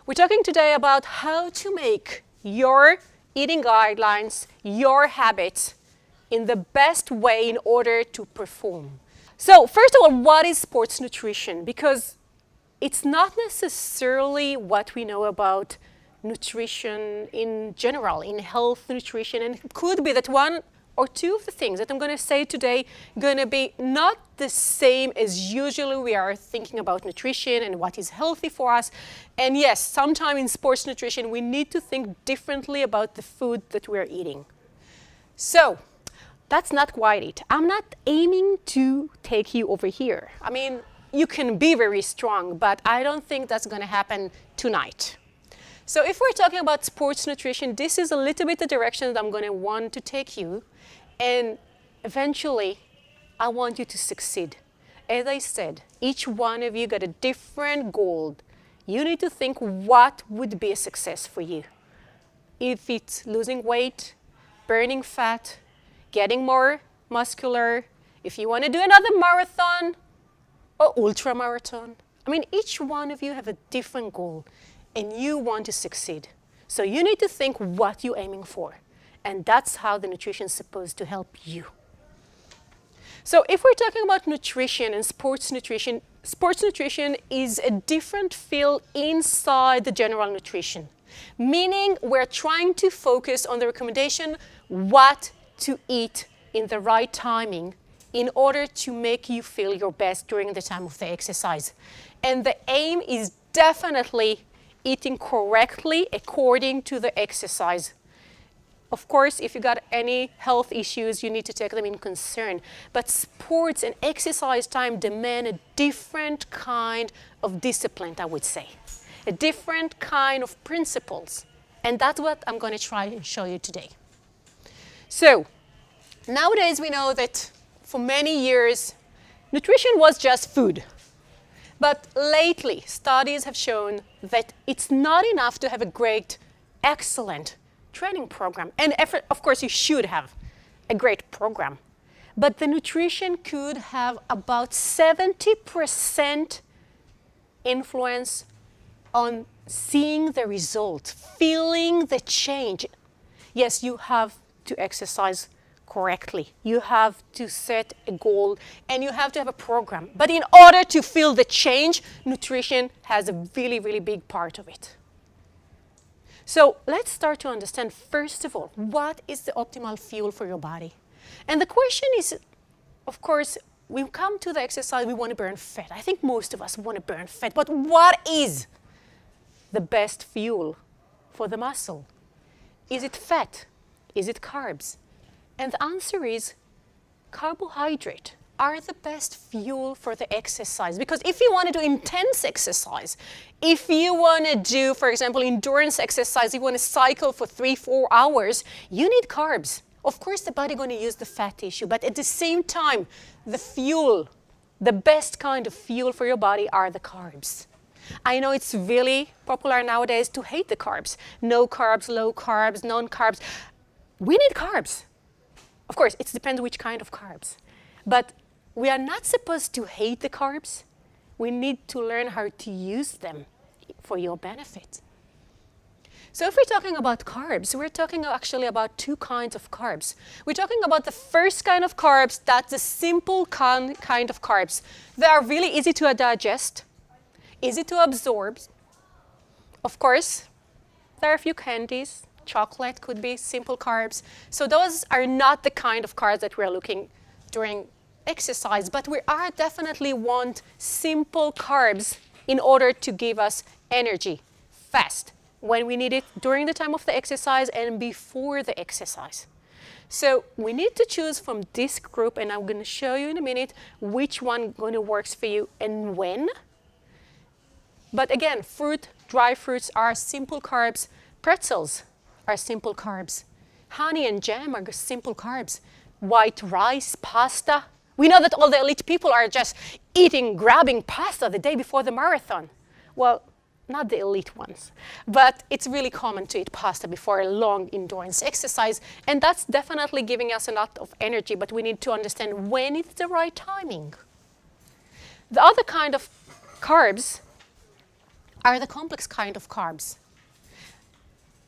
We're talking today about how to make your eating guidelines, your habits, in the best way in order to perform. So first of all, what is sports nutrition? Because it's not necessarily what we know about nutrition in general, in health nutrition, and it could be that one or two of the things that I'm going to say today going to be not the same as usually we are thinking about nutrition and what is healthy for us. And yes, sometimes in sports nutrition we need to think differently about the food that we're eating. So that's not quite it. I'm not aiming to take you over here. I mean, you can be very strong, but I don't think that's going to happen tonight. So if we're talking about sports nutrition, this is a little bit the direction that I'm going to want to take you. And eventually, I want you to succeed. As I said, each one of you got a different goal. You need to think what would be a success for you. If it's losing weight, burning fat, getting more muscular, if you want to do another marathon or ultra marathon. I mean, each one of you have a different goal and you want to succeed. So you need to think what you're aiming for. And that's how the nutrition is supposed to help you. So if we're talking about nutrition and sports nutrition is a different field inside the general nutrition. Meaning we're trying to focus on the recommendation what to eat in the right timing in order to make you feel your best during the time of the exercise. And the aim is definitely eating correctly according to the exercise. Of course, if you got any health issues, you need to take them in concern. But sports and exercise time demand a different kind of discipline, I would say. A different kind of principles. And that's what I'm going to try and show you today. So, nowadays we know that for many years, nutrition was just food. But lately, studies have shown that it's not enough to have a great, excellent training program. And of course, you should have a great program. But the nutrition could have about 70% influence on seeing the result, feeling the change. Yes, you have to exercise correctly. You have to set a goal and you have to have a program. But in order to feel the change, nutrition has a really, really big part of it. So let's start to understand, first of all, what is the optimal fuel for your body? And the question is, of course, we come to the exercise, we want to burn fat. I think most of us want to burn fat. But what is the best fuel for the muscle? Is it fat? Is it carbs? And the answer is carbohydrate are the best fuel for the exercise. Because if you want to do intense exercise, if you want to do, for example, endurance exercise, you want to cycle for 3-4 hours, you need carbs. Of course, the body going to use the fat tissue, but at the same time, the fuel, the best kind of fuel for your body are the carbs. I know it's really popular nowadays to hate the carbs. No carbs, low carbs, non-carbs. We need carbs. Of course, it depends which kind of carbs. But we are not supposed to hate the carbs. We need to learn how to use them for your benefit. So if we're talking about carbs, we're talking actually about two kinds of carbs. We're talking about the first kind of carbs, that's the simple kind of carbs. They are really easy to digest, easy to absorb. Of course, there are a few candies. Chocolate could be simple carbs. So those are not the kind of carbs that we're looking during exercise, but we are definitely want simple carbs in order to give us energy fast when we need it during the time of the exercise and before the exercise. So we need to choose from this group, and I'm going to show you in a minute which one going to works for you and when. But again, fruit, dry fruits are simple carbs. Pretzels are simple carbs. Honey and jam are simple carbs. White rice, pasta. We know that all the elite people are just grabbing pasta the day before the marathon. Well, not the elite ones, but it's really common to eat pasta before a long endurance exercise, and that's definitely giving us a lot of energy, but we need to understand when it's the right timing. The other kind of carbs are the complex kind of carbs.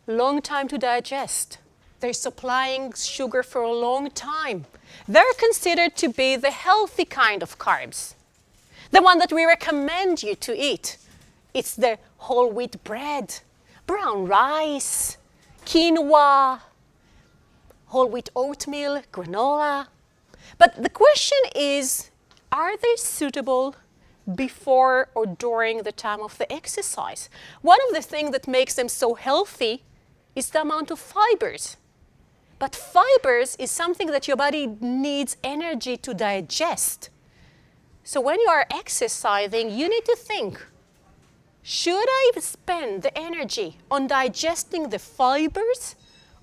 Long time to digest. They're supplying sugar for a long time. They're considered to be the healthy kind of carbs. The one that we recommend you to eat. It's the whole wheat bread, brown rice, quinoa, whole wheat oatmeal, granola. But the question is, are they suitable before or during the time of the exercise? One of the things that makes them so healthy is the amount of fibers. But fibers is something that your body needs energy to digest. So when you are exercising, you need to think, should I spend the energy on digesting the fibers,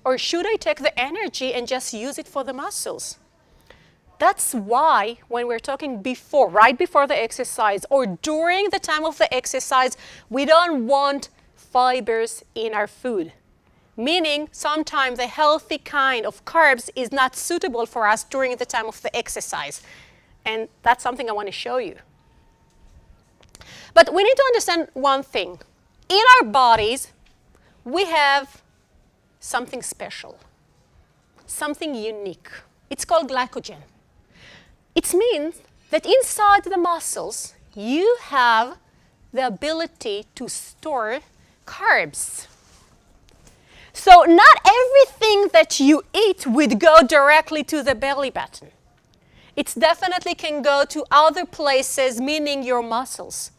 or should I take the energy and just use it for the muscles? That's why when we're talking before, right before the exercise or during the time of the exercise, we don't want fibers in our food. Meaning sometimes the healthy kind of carbs is not suitable for us during the time of the exercise. And that's something I want to show you. But we need to understand one thing. In our bodies, we have something special, something unique. It's called glycogen. It means that inside the muscles, you have the ability to store carbs. So not everything that you eat would go directly to the belly button. It definitely can go to other places, meaning your muscles.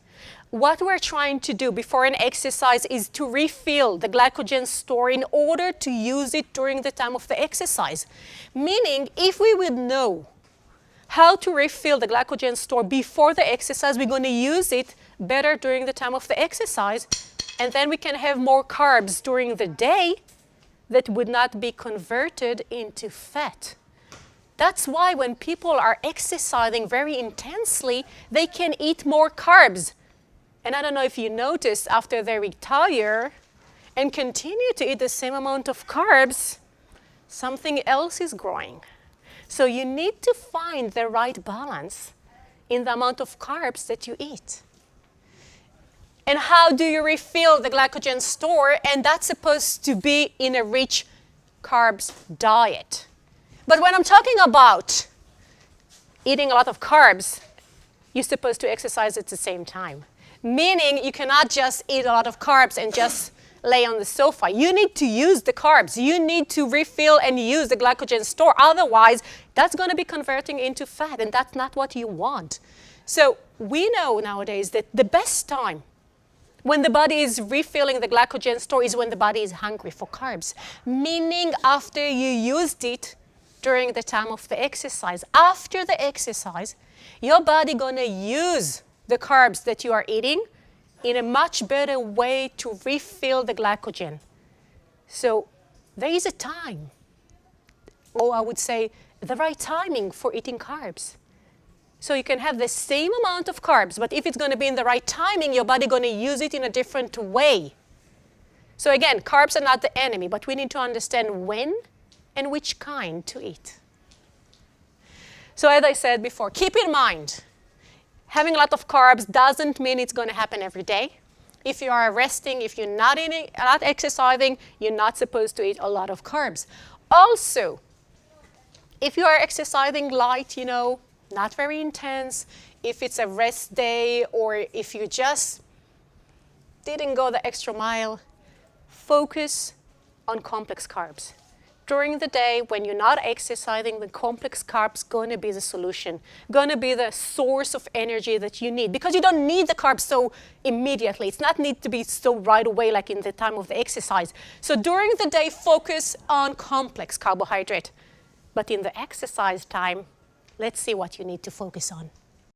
What we're trying to do before an exercise is to refill the glycogen store in order to use it during the time of the exercise. Meaning, if we would know how to refill the glycogen store before the exercise, we're going to use it better during the time of the exercise, and then we can have more carbs during the day that would not be converted into fat. That's why when people are exercising very intensely, they can eat more carbs. And I don't know if you notice, after they retire and continue to eat the same amount of carbs, something else is growing. So you need to find the right balance in the amount of carbs that you eat. And how do you refill the glycogen store? And that's supposed to be in a rich carbs diet. But when I'm talking about eating a lot of carbs, you're supposed to exercise at the same time. Meaning you cannot just eat a lot of carbs and just lay on the sofa. You need to use the carbs. You need to refill and use the glycogen store. Otherwise, that's going to be converting into fat, and that's not what you want. So we know nowadays that the best time when the body is refilling the glycogen store is when the body is hungry for carbs. Meaning after you used it during the time of the exercise. After the exercise, your body going to use the carbs that you are eating in a much better way to refill the glycogen. So there is a time, or I would say the right timing for eating carbs. So you can have the same amount of carbs, but if it's going to be in the right timing, your body going to use it in a different way. So again, carbs are not the enemy, but we need to understand when and which kind to eat. So as I said before, keep in mind, having a lot of carbs doesn't mean it's going to happen every day. If you are resting, if you're not exercising, you're not supposed to eat a lot of carbs. Also, if you are exercising light, not very intense, if it's a rest day, or if you just didn't go the extra mile, focus on complex carbs. During the day, when you're not exercising, the complex carbs going to be the solution, going to be the source of energy that you need, because you don't need the carbs so immediately. It's not need to be so right away like in the time of the exercise. So during the day, focus on complex carbohydrate. But in the exercise time, let's see what you need to focus on.